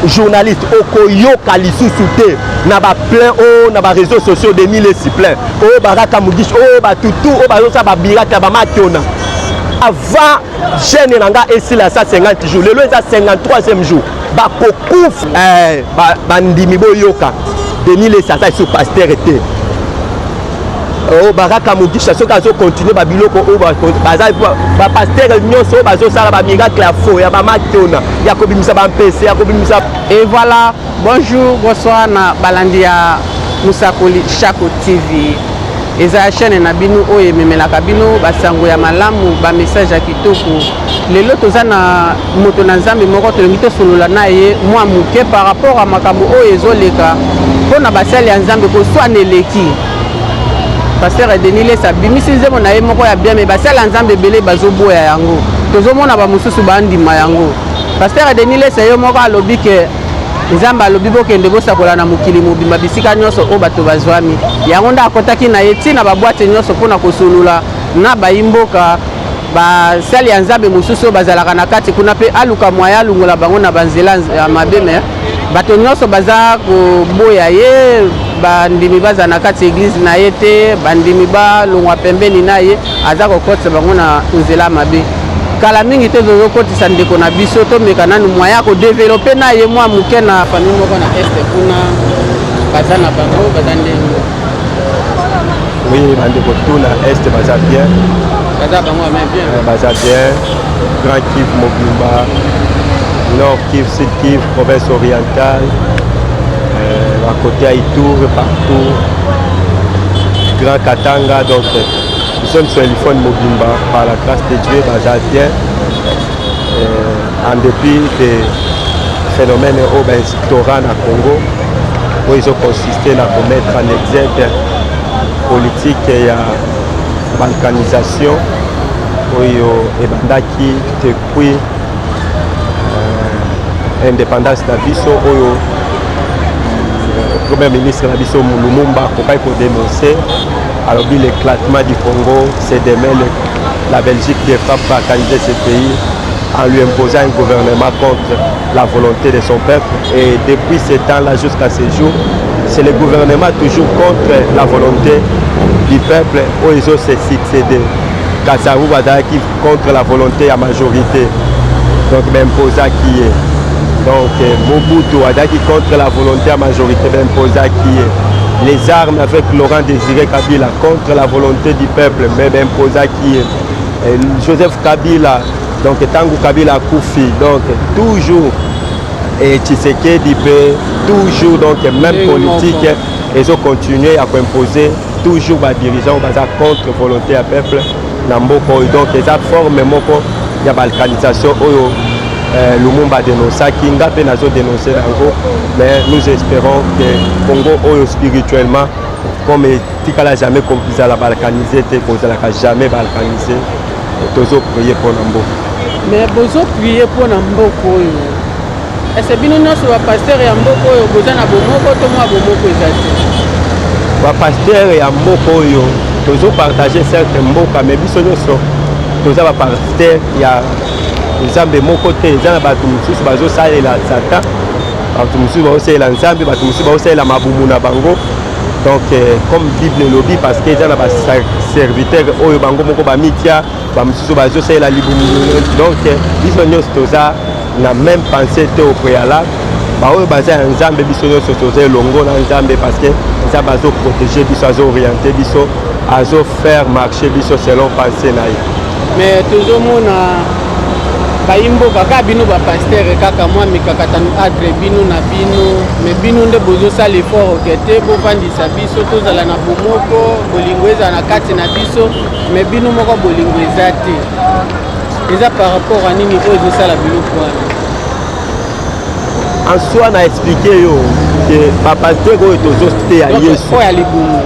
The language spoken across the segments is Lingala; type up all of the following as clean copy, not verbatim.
journaliste okoyoka lisusu te na ba plein o na ba réseaux sociaux de mille si plein o Baraka Mugisha o ba tutu o ba zosa ba biraka ba matona avant jeune nanga esila ça 50 jours lelo eza 53e jour ba kokufa ba ndimi boyoka de mille ça sur pasteur était o Baraka Mugisha soka zo continuer ba biloko o ba pasteur nyonso ba zo sala ba miracle ya fo ya ba matona ya ko bimisa ba mpese ya ko bimisa. Et voilà, bonjour, bonsoir na balandi ya Musakoli Shako TV. Eza chaîne na bino oye memelaka bino basango ya malamu ba message ya kitoko. Lelo toza na moto na nzambe moko tolingi tosolola na ye mwa muke par rapport à makambo oyo ezoleka mpona basali ya nzambe koswana eleki. Pasteur Denile sabimisi nzembo na ye moko ya bien me basali ya nzambe ebele bazoboya yango. Tozomona ba mosusu bandima yango. Pasteur Denile sayo moko alobi ke nzamba alobi bokende bosakola na mokili mobimba bisika nyonso o bato bazwami yango nda akotaki na ye ntina babwate nyonso mpona kosolula na bayimboka basali ya nzambe mosusu oyo bazalaka na kati kuna mpe aluka mwaya alungola bango na banzela ya mabe me bato nyonso baza koboya ye bandimi baza na kati eglize na ye te bandimi balongwa pembeni na ye aza kokotisa bango na nzela mabe kala mingi te tozokotisa ndeko na biso tomeka nanu mwaya kodevelope na ye mwa moke na famille moko na este kuna baza na bango baza ndenge. Oui, bandeko tout na este baza bien baza bango bien baza bien. Grand Kivu Mobimba, Nord Kivu, Sud Kivu, province orientale, à côté à Itour, partout, Grand Katanga, donc nous sommes sur l'iPhone Mobimba, par la grâce de Dieu, bien, en dépit des phénomènes au Torah na Congo, où ils ont consisté à commettre en exergue politique et à balkanisation, où ils ont depuis indépendance d'Abisso, où le Premier ministre d'Abisso Lumumba a dénoncé. Alors l'éclatement du Congo, c'est demain la Belgique qui va balkaniser ce pays en lui imposant un gouvernement contre la volonté de son peuple. Et depuis ce temps-là jusqu'à ce jour, c'est le gouvernement toujours contre la volonté du peuple où ils ont se succédé. Kassarou Badaki contre la volonté à majorité, donc imposant qui est. Donc Mobutu Adaki contre la volonté à majorité, imposant qui est. Les armes avec Laurent Désiré Kabila contre la volonté du peuple, même imposant qui est. Joseph Kabila, donc Tangu Kabila Koufi, donc toujours et Tshisekedi toujours donc même politique, ils ont continué à imposer toujours les dirigeants contre la volonté du peuple. Donc ils forment la balkanisation. Lumumba dénonce, Kinga peut dénoncer encore, mais nous espérons que le Congo spirituellement, comme il n'a jamais compris la balkaniser, qu'on n'a jamais balkanisé, nous avons prié pour Nambo. Mais vous avez prié pour Nambo. Est-ce que vous avez pasteur et Mboko, vous avez un Bomoko, pasteur et Mboko, nous avons partagé certains Mboka, mais nous avons pasteur et nzambe moko te eza na bato mosusu bazosalela Satan, bato mosusu bazosalela nzambe, bato mosusu bazosalela mabumu na bango. Donc comme Bible elobi parce que eza na baserviteur oyo bango moko bamitia bamosusu bazosalela libumu. Donc biso nyonso toza na même pensée te au préalable baoyo baza ya nzambe biso nyonso toza elongo na nzambe parce que nzambe azoprotege biso, azooriente biso, azofaire marcher biso selon pensée na ye. Mais tozomona bayimbo kaka bino ba pasteur kaka mwa mikakatano adre bino na bino me bino nde bozo sala effort okete bo vandisa biso tozala na bomoko bolingo eza na kati na biso me bino moko bolingo eza te eza par rapport à nini ozo sala biloko wana. En soi na expliquer yo que ba pasteur oyo tozo te ya Yesu oya libumu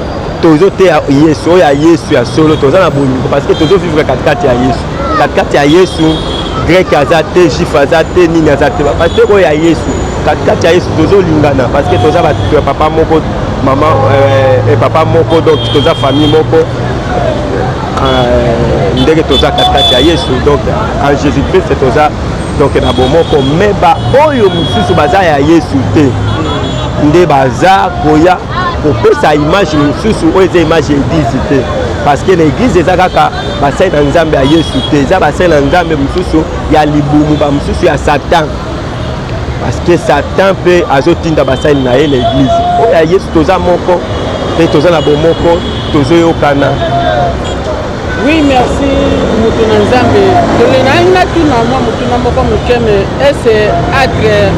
tozo te ya Yesu oya Yesu ya solo toza na bolingo parce que tozo vivre katikati ya Yesu, katikati ya Yesu grec azate, juif azate, nini azate. Parce que y a Yesu, katikati ya Yesu tozo lingana parce que toza papa moko, maman et papa moko, donc toza famille moko. Ndenge toza katikati ya Yesu, donc en Jésus-Christ toza donc na bomoko me baoyo mosusu baza ya yesu te nde baza koya kopesa image mosusu oyo eza image ya église te parce que na église eza kaka basali na nzambe ya yesu te eza basali na nzambe mosusu ya libumu bamosusu ya satan parce que satan mpe azotinda basali na ye na église oyo ya yesu toza moko mpe toza na bomoko tozoyokana. Oui, merci mutu na nzambe tolenanga tuna mwa mutu na moko mokeme ese acre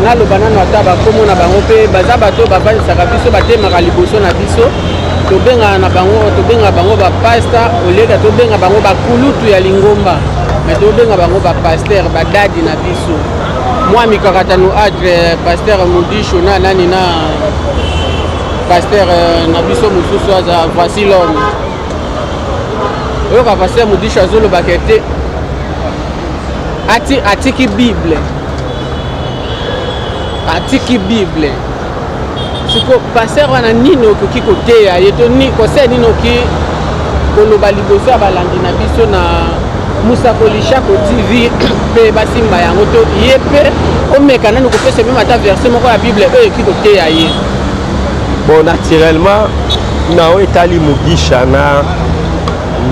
naloba nano ata bakomona bango mpe baza bato bavanisaka biso batemaka liboso na biso tobengaka na bango tobengaka bango bapasta oleka tobenga bango bakulutu ya lingomba me tobenga bango bapaster badadi na biso mwa mikakatano acre paster Mudisho na nani na paster na biso mosusu aza voici l'homme oyoka paster Mudisho azolobaka ete atiki bible siko paster wana nini okoki koteya ye to kose nini okoki koloba liboso ya balandi na biso na Musakoli Shako TV mpe basimba yango to ye mpe omeka nani kopesa meme ata verset moko ya bible oyo ekoki koteya ye. Bon, naturellement nao etali Mugisha na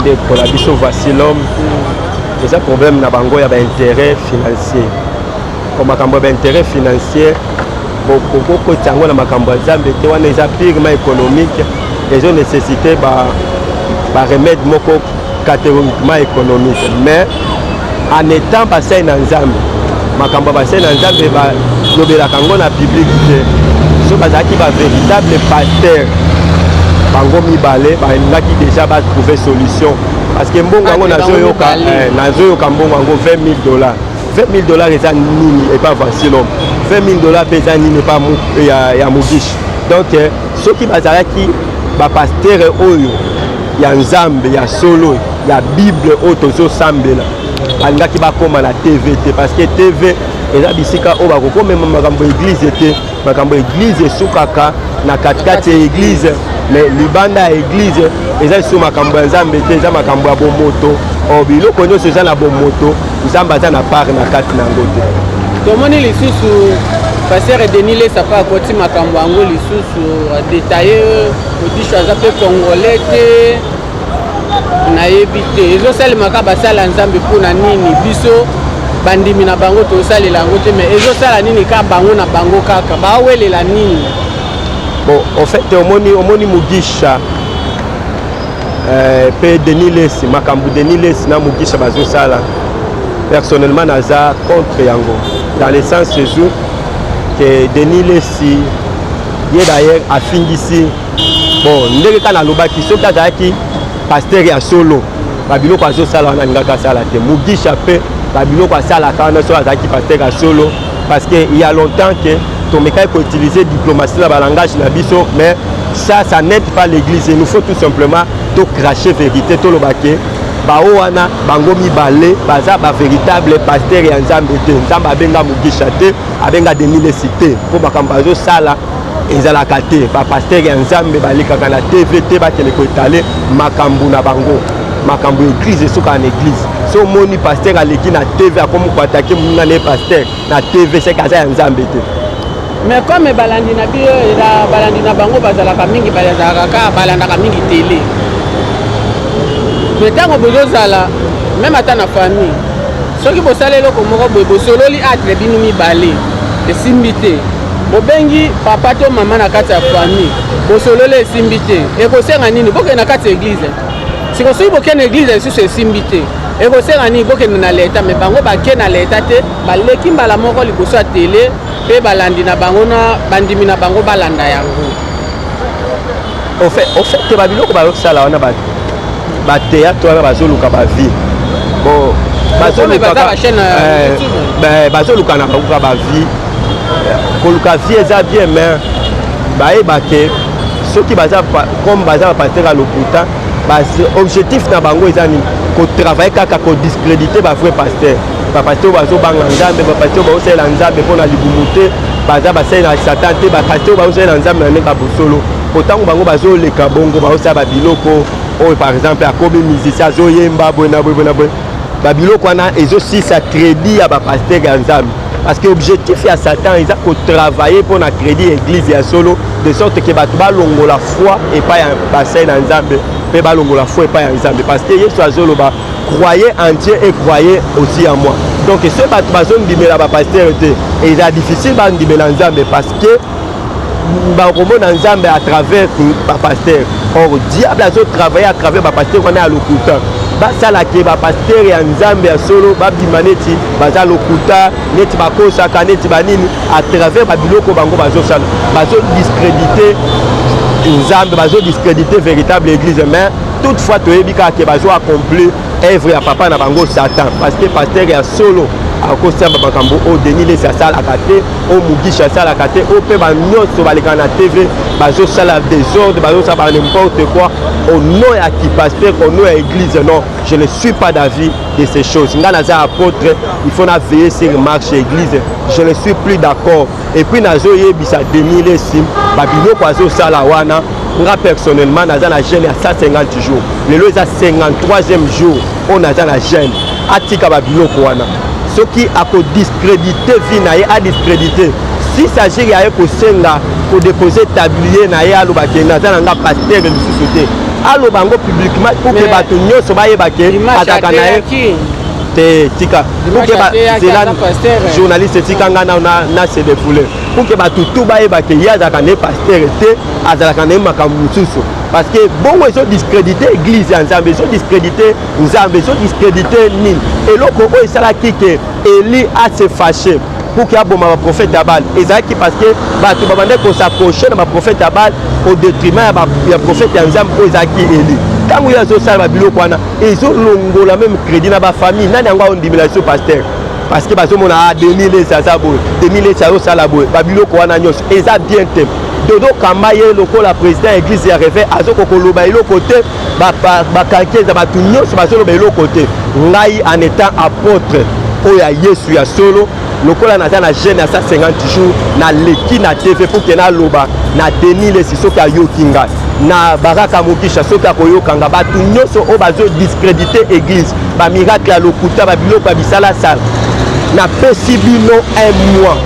ndeko na biso voici l'homme eza problème na bango ya baintérêt financier ko makambo ya baintérêt financier bokokoti yango na makambo ya nzambe te wana eza purement économique ezo nécessité baremède moko catégoriquement économique mais en étant basali na nzambe makambo ya basali na nzambe balobelaka yango na public te so bazalaki bavéritable pasteur bango mibale balingaki déjà batrouver solution parce que mbongo yango nazoyoka mbongo yango $20,000 $20,000 eza nini epa voici l'homme $20,000 mpe eza nini epa ya Mugisha donc soki bazalaki bapasteur oyo ya nzambe ya solo ya bible oyo tozosambela balingaki bakóma na tv te parce que tv eza bisika oyo bakokomema makambo ya église te makambo ya église esukaka na katikati ya église mais libanda ya église eza lisusu makambo ya nzambe te eza makambo ya bomoto biloko nyonso eza na bomoto nzambe aza na part na kati na yango te. Tomoni lisusu paster Denis Lesapa akoti makambo yango lisusu adetaye Mudisho aza mpe congolais te nayebi te ezosalemaka basala nzambe mpona nini biso bandimi na bango tosalela yango te mais ezosala nini ka bango na bango kaka bawelela nini. Bon, en fait omoni Mugisha pe Denis Lesi makambo Denis Lesi na Mugisha bazosala personnellement naza contre yango dans le sens toujours que Denis Lesi ye d'ailleurs afingisi bon ndenge kana alobaki soki azalaki pasteur ya solo babiloko azosala wana alingaka asala te Mugisha mpe babiloko asalaka wana so azalaki pasteur ya solo parce que il y a longtemps que tomekaki koutiliser diplomatie na balangage na biso mais ça n'aide pas l'église il nous faut tout simplement to cracher vérité tolobake bao wana bango mibale baza bavéritable pasteur ya nzambe te nzambe abenga Mugisha te abenga Denis Lesi te mpo makambo azosala ezalaka te bapasteur ya nzambe balikaka na tv te bakende koetale makambo na bango makambo église esukaka na église so omoni pasteur aleki na tv akomi koatake moninga na ye pasteur na tv seke aza ya nzambe te. Mais comme balandi na bio balandi na bango bazalaka mingi balandaka mingi télé mais ntango bozozala même ata na famille soki bosala eloko moko boye bosololi atre bino mibale esimbi te bobengi papa to mama na kati ya famille bosololi esimbi te ekosenga nini bokende na kati ya église siko soki bokende église lisusu esimbi te ekosenga nini bokende na leta mais bango bakende na leta te baleki mbala moko liboso ya télé mpe balandi na bango na bandimi na bango balanda yango. Au fait babiloko bazosala wana bateatre wana bazoluka bavie bon bazoluka na bakuka bavie koluka vie eza bien mais bayebake soki baza comme baza bapasteur ya lokuta objectif na bango eza nini kotravaille kaka kodiscrédite bavrai pasteur bapasteur bazobanga nzambe bapasteur baosalela nzambe mpona libumu te baza basali na satan te bapasteur baosalela nzambe na ndenge ya bosolo potango bango bazoleka bongo baosala babiloko oyo par exemple akomi musicien azoyemba boye na boye boye na boye babiloko wana ezosilisa crédit ya bapaster ya nzambe parce que objectif ya Satan eza kotravailler mpo na crédit église ya solo de sorte que bato balongola foi epai ya basai na nzambe mpe balongola foi epai ya nzambe parce que yesu azoloba croyez en Dieu et croyez aussi en moi. Donc ce bato bazondimela bapaster te eza difficile bandimela nzambe parce que bakomona nzambe à travers bapaster. Or diable azotravailler à travers bapaster wana ya lokuta basalaki bapaster ya nzambe ya solo babima neti baza lokuta neti bakosaka neti banini à travers babiloko bango bazosala bazodiscréditer nzambe bazodiscréditer véritable église mais toutefois toyebi kaka ke bazo accomplir œuvre ya papa na bango Satan parce que pasteur ya solo akosamba makambo o Denis Lesi asalaka te o Mugisha asalaka te o mpe banyonso baleka na TV bazosala désordre bazosala n'importe quoi au nom ya ki pasteur au nom ya église. Non, je ne suis pas d'avis de ces choses. Nga naza apôtre il faut na veiller sur marche église, je ne suis plus d'accord. Et puis nazo yebisa Denis Lesi babiloko azosala wana nga personnellement naza na jeune ya 150 jours lelo eza 53e jour o naza na jeune atika babiloko wana soki akodiscréditer vie na ye adiscréditer si s'agit ya ye kosenga kodeposer tablier na ye aloba ke naza na nga pasteur lisusu te aloba yango publiquement pour que bato nyonso bayeba ke ataka na ye te tika pour que journaliste tika nga na se défouler pour que bato tout bayeba ke ye azalaka na pasteur te azalaka na ye makambo mosusu parce que bongo ezodiscréditer église ya nzambe ezodiscréditer nzambe ezodiscréditer nini eloko oyo esalaki ke Eli ase fâché pour que aboma baprophète ya Baal ezalaki parce que bato babande kosaccroche na baprophète ya Baal au détriment ya prophète ya nzambe oyo ezalaki Eli ntango oyo azosala babiloko wana ezolongola même crédit na bafamille nani yango aondimela biso pasteur parce que bazomona Denis Lesi aza boye Denis Lesi azosala boye babiloko wana nyonso eza bien te Dodo Kamba ye lokola président église ya Réveil azokokoloba eloko te bakalkeza bato nyonso bazoloba eloko te ngai en étant apôtre oyo ya Yesu ya solo lokola naza na jeune ya 150 jours na leki na TV pour ke naloba na Denis Lesi soki ayoki ngai na Baraka Mugisha soki akoyokanga bato nyonso oyo bazodiscréditer église bamiracle ya lokuta babiloko ya bisala sala napesi bino 1 mois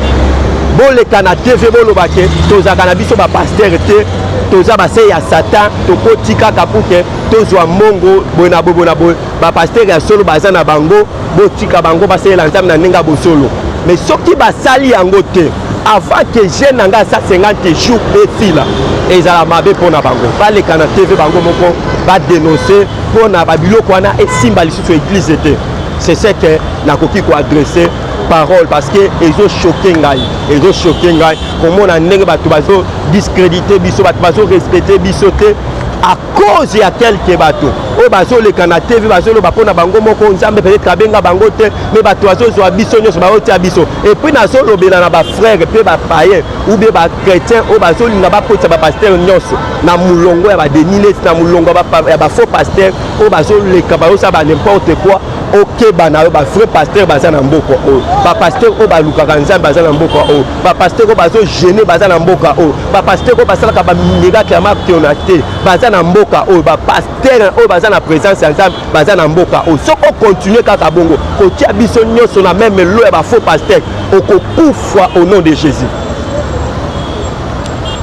boleka na TV boloba ke tozaka na biso bapaster te toza base ya Satan tokotika kapuke tozwa mongo boye na boye bapaster ya solo baza na bango botika bango basela nzambe na ndenge bosolo mais soki basali yango te avant que jeune nanga 150 jours efila ezala mabe mpona bango baleka na TV bango moko badénoncer mpona babiloko wana esimba lisusu église te. C'est ce que nakoki koadresse parole parce que ezochoke ngai komona ndenge bato bazodiscréditer biso bato bazorespecte biso te à cause ya quelque bato oyo bazoleka na TV bazoloba mpona bango moko nzambe peut-être abenga bango te mais bato bazozwa biso nyonso baotia biso et puis nazolobela na bafrère mpe bapayen ou bien bachrétien oyo bazolinga bakotisa bapaster nyonso na molongo ya Denis Lesi na molongo ya bafaux paster oyo bazoleka bazosala n'importe quoi okeba na yo bafrère paster baza na mboka oyo bapaster oyo balukaka nzambe baza na mboka oyo bapaster oyo bazogene baza na mboka oyo bapaster oyo basalaka bamiracle ya makiona te baza na mboka oyo bapaster oyo baza na présence ya nzambe baza na mboka oyo soki okontinue kaka bongo kotia biso nyonso na meme lo ya bafaux paster okokufwa au nom de Jésus.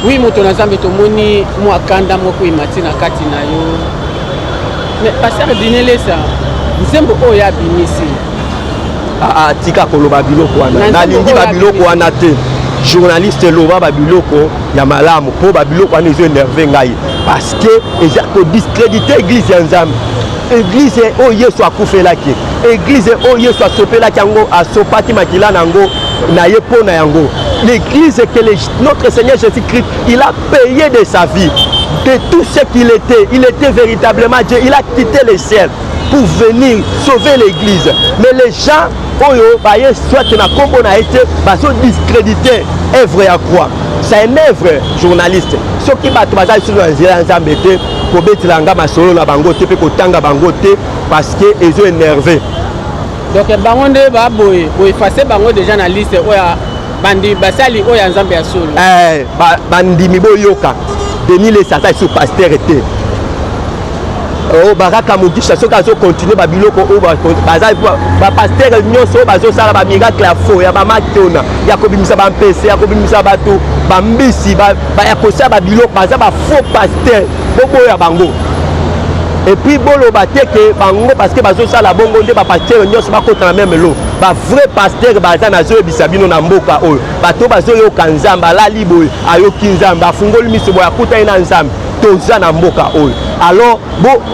Oui, moto na nzambe tomoni mwa kanda moko imati na kati na yo mais pasteur Denis Lesi nzembo oyo ya binisi tika koloba biloko wana nalingi babiloko wana te journaliste loba babiloko ya malamu mpo babiloko wana ezoénerve ngai parce que eza kodiscréditer église ya nzambe église oyo Yesu akufelaki église oyo Yesu asopelaki yango asopaki makila na yango na ye mpo na yango l'église que notre Seigneur Jésus-Christ il a payé de sa vie de tout ce qu'il était. Il était véritablement Dieu. Il a quitté le ciel pour venir sauver l'église. Mais les gens, soit na kombo na été, baso discréditer œuvre à quoi? C'est une œuvre journaliste. Ce qui va te baser sur un zambete, pour mettre l'anga masolo na bangote, pour kotanga bangote, parce que ils ont énervé. Donc bangonde ba boy, effacer bango déjà na liste oya bandi basali oya nzambe ya solo. Bandi mibo yoka. Denis Lesi ata sur pasteur était. o baraka mogisha soki azocontinue babiloko oyo baza bapaster nyonso oyo bazosala bamiracle ya fo ya bamatona ya kobimisa bampese ya kobimisa bato bambisi ya kosala babiloko baza bafaux paster boboya bango et puis boloba te ke bango parce que bazosala bongo nde bapaster nyonso bakota na meme lo bavrai paster baza nazoyebisa bino na mboka oyo bato bazoyoka nzambe alali boye ayoki nzambe afungoli miso boye akutani na nzambe toza na mboka oyo alors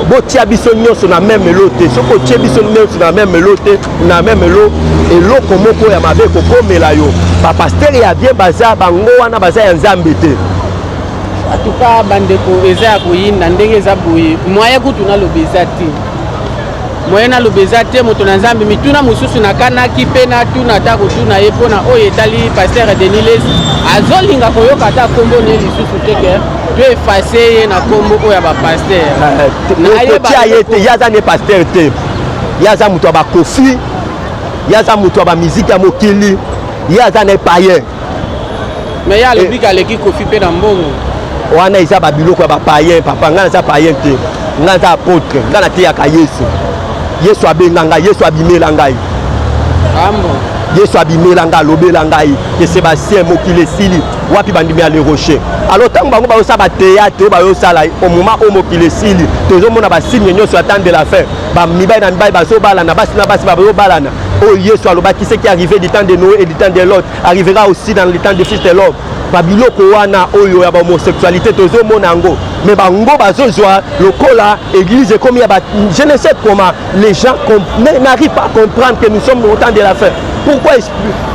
botia biso nyonso na meme lo te soki otie biso nyonso na meme lo te na meme lo eloko moko ya mabe kokomela yo bapaster ya bien baza bango wana baza ya nzambe te. En tout cas, bandeko eza ya koyinda ndenge eza boye moyen kutu na lobeza te moyen na lobeza te moto na nzambe mituna mosusu nakanaki mpe natuna ata kotuna ye mpona oyo etali paster Deniles azolinga koyoka ata kombo ne lisusu te ke to efase ye na kombo oyo ya bapaster kotia ye te ye aza ne paster te ye aza moto ya bakofi ye aza moto ya bamiziki ya mokili ye aza ne payen me ye alobi aleki kofi mpe na mbongo wana eza babiloko ya bapayen papa ngai naza payen te ngai naza apôtre ngai nateyaka yesu abenga ngai yesu abimela ngai yesu abimela ngai alobela ngai ke Sébastien mokili esili wapi bandimi ya le rocher alors ntango bango bazosala bateatre oyo bazosala au moment oyo mokili esili tozomona basigne nyonso ya temps de la fin bamibali na mibali bazobalana basi na basi bazobalana oyo yesu alobaki ce qui est arrivé du temps de Noé et du temps de Lot arrivera aussi dans le temps du fils de l'homme babiloko wana oyo ya bahomosexualité tozomona yango mais bango bazozwa lokola église ekomi ya je ne sais comment les gens n'arrivent pas à comprendre que nous sommes au temps de la fin.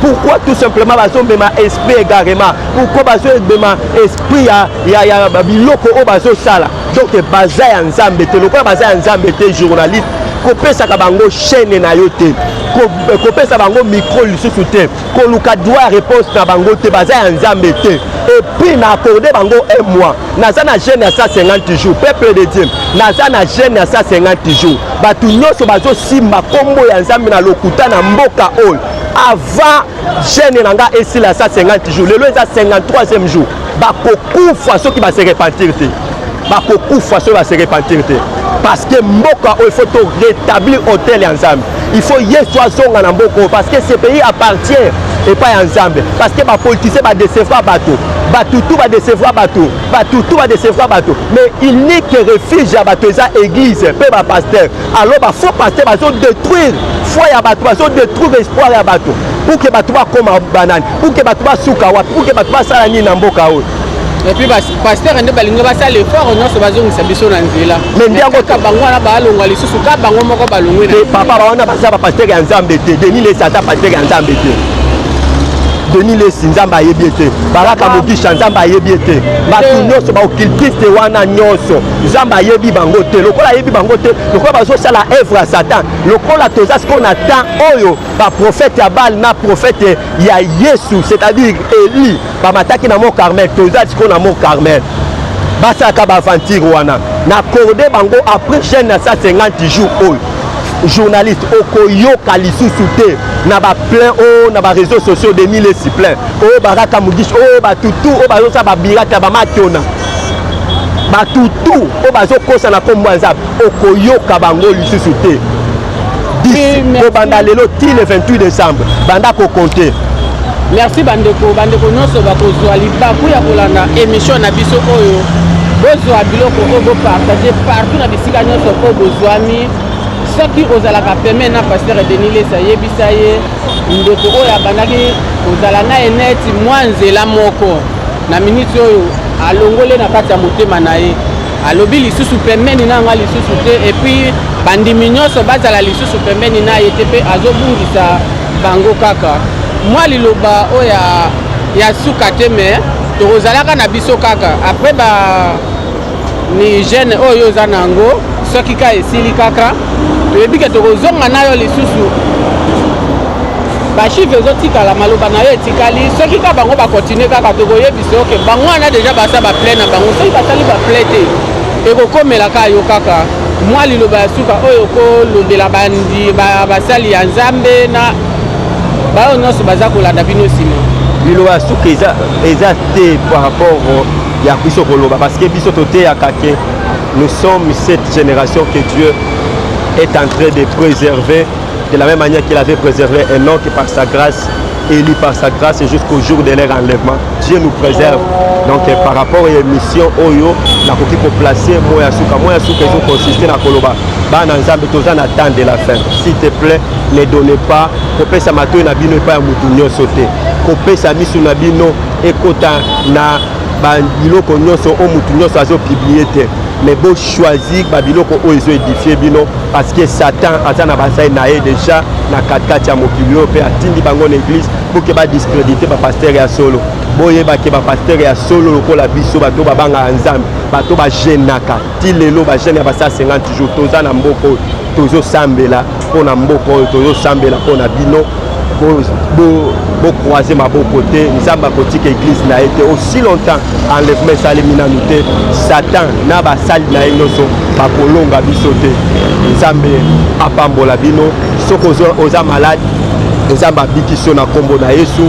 Pourquoi tout simplement bazomema esprit égarement pourquoi bazomema esprit ya babiloko oyo bazosala donc baza ya nzambe te lokola baza ya nzambe te journaliste kopesaka bango chaîne na yo te kopesa bango micro lisusu te koluka droit réponse na bango te baza ya nzambe te et puis na accordé bango un mois naza na jeune ya 150 jours peuple de Dieu naza na jeune ya 150 jours bato nyonso bazosimba kombo ya nzambe na lokuta na mboka oyo avant jeune na nga esila 150 jours lelo eza 53e jour bakokufa soki base repentir te bakokufa soki base repentir te parce que mboka oyo il faut to rétablir hôtel ya nzambe il faut yesu azonga na mboka oyo parce que ce pays appartient epai ya nzambe parce que bapoliticien badecevra bato batutu badecevra bato mais il n'est que refuge ya bato eza église mpe bapaster alors bafaux paster bazodétruire foi ya bato bazodétruire espoir ya bato pour que bato bakoma banani pour que bato basuka wapi pour que bato basala nini na mboka oyo. Et puis pasteur nde balingi basala effort nyonso bazongisa biso na nzela mais ndiango ka bango wana balongwa lisusu ka bango moko balongwe na papa bawana baza bapaster ya nzambe te Denis Lesi ata paster ya nzambe te Denis Lesi nzambe ayebi ete baraka mogisha nzambe ayebi ete bato nyonso baokiltriste wana nyonso nzambe ayebi bango te lokola ayebi bango te lokola bazosala œuvre ya satan lokola toza sikoyo na temps oyo baprofete ya Bal na profete ya Yesu c'est-à-dire Eli bamataki na mont Carmel toza sikoyo na mont Carmel basalaka baaventure wana na accordé bango après chaîne ya 150 jours oyo journaliste okoyoka lisusu te na baplein oyo na baréseaux sociaux de mille esi plein oyo baraka mogishi oyo batutu oyo bazosala babiraka bamatona batutu oyo bazokosa na kombo ya nzambe okoyoka bango lisusu te kobanda lelo ti le 28 décembre banda kokonte. Merci bandeko nyonso bakozwa libaku ya kolanda émission na biso oyo bozwa biloko oyo bopartage partout na bisika nyonso oyo bozwami soki ozalaka peme na paster Denis Lesi ayebisa ye ndeko oyo abandaki kozala na ye neti mwa nzela moko na miniti oyo alongole na kati ya motema na ye alobi lisusu pembeni na nga lisusu te epuis bandimi nyonso bazala lisusu pembeni na ye te mpe azobungisa bango kaka mwa liloba oyo ya suka te me tokozalaka na biso kaka apres ni jeune oyo oza nango soki ka esili kaka toyebi ke tokozonga na yo lisusu bachiffre ezotikala maloba na yo etikali soki ka bango bakontinue kaka tokoyebisa oke bango wana deja basa baple na bango soki basali baple te ekokomelaka yo kaka mwa liloba ya suka oyo kolobela basali ya nzambe na bayo nyonso baza kolanda bino nsima liloba ya suka eza te par rapport ya biso koloba parce que biso toteyaka ke nous sommes cette génération que Dieu est en train de préserver de la même manière qu'il avait préservé Enoch par sa grâce, Élie par sa grâce jusqu'au jour de leur enlèvement. Dieu nous préserve. Donc par rapport à l'émission Oyo, la coquille pour placer Moyasuka, ils ont consisté dans Koloba. Attendre de la fin. S'il te plaît, ne donnez pas. Copé sa mato na bino pas mutunyo sauté. Copé sa misu na bino ekota na biloko nyonso o mutunyo azo publier te. Mais bon choisir babiloko o ils ont édifié bino parce que Satan azana basai na déjà na katkat ya mokilio pe atindi bango l'église pour que ba discréditer ba pasteur ya solo. Boye ba ke ba pasteur ya solo lokola biso bato babanga nzambe bato ba jenaka ti lelo ba jene ba 150 jours toza na mboko tozo sambela pona mboko tozo sambela pona bino bo croiser ma beau côté nzamba kotika église na été aussi longtemps enlèvement salimina nuté Satan na ba sali na inoso ba kolonga biso te nzambe apambola bino soko oza malade nzamba bikiso na kombo na Yesu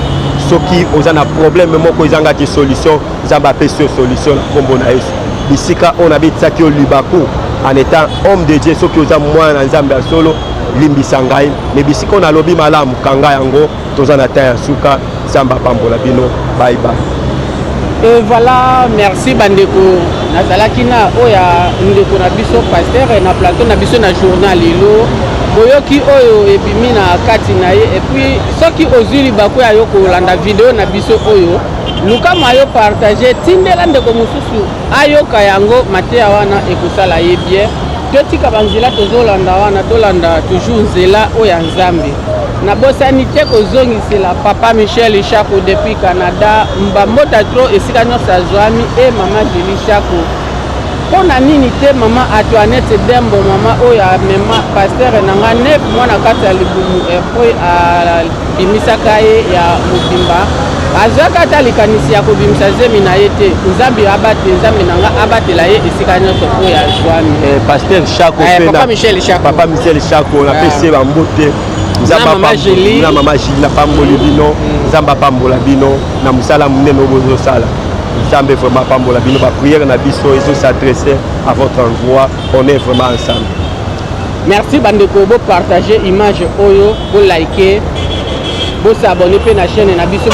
soki oza na problème moko ezanga ki solution nzamba pese solution na kombo na Yesu bisika on habitaki o libaku en étant homme de Dieu soki oza mwana nzambe ya solo limbisa ngai mais bisika na lobi malamu kanga yango toza na taya suka nzamba pambola bino bye bye. Et voilà, merci bandeko nazalaki na oya ndeko na biso pasteur na plateau na biso na journal lelo boyoki oyo ebimi na kati na ye et puis soki ozili bako ya yo kolanda video na biso oyo luka mayo partager tindela ndeko mususu ayoka yango mateya wana ekosala ye bien totika banzela tozolanda wana tolanda toujours nzela oya nzambe na bosani te kozongisela papa Michel Chako depuis Canada mbambota tro esika nyonso azwami e mama Julie Chako pona nini te mama Antoinette Dembo mama oyo amema pasteur nanga nef mwana kati ya libumu epoy abimisaka ye ya mobimba azwaka ata likanisi ya kobimisa zemi na ye te nzambe abate nzambe nanga abatela ye esika nyonso oyo azwami pasteur Chako papa Michel Chako papa Michel Chako na pese bambote na mama Julie na pamboli bino nzamba pambola bino na musala munene obozo sala nzambe vraiment pambola bino ba prière na biso ils s'adresser à votre endroit on est vraiment ensemble. Merci bandeko bo partager image oyo bo liker bo s'abonner pe na chaîne na biso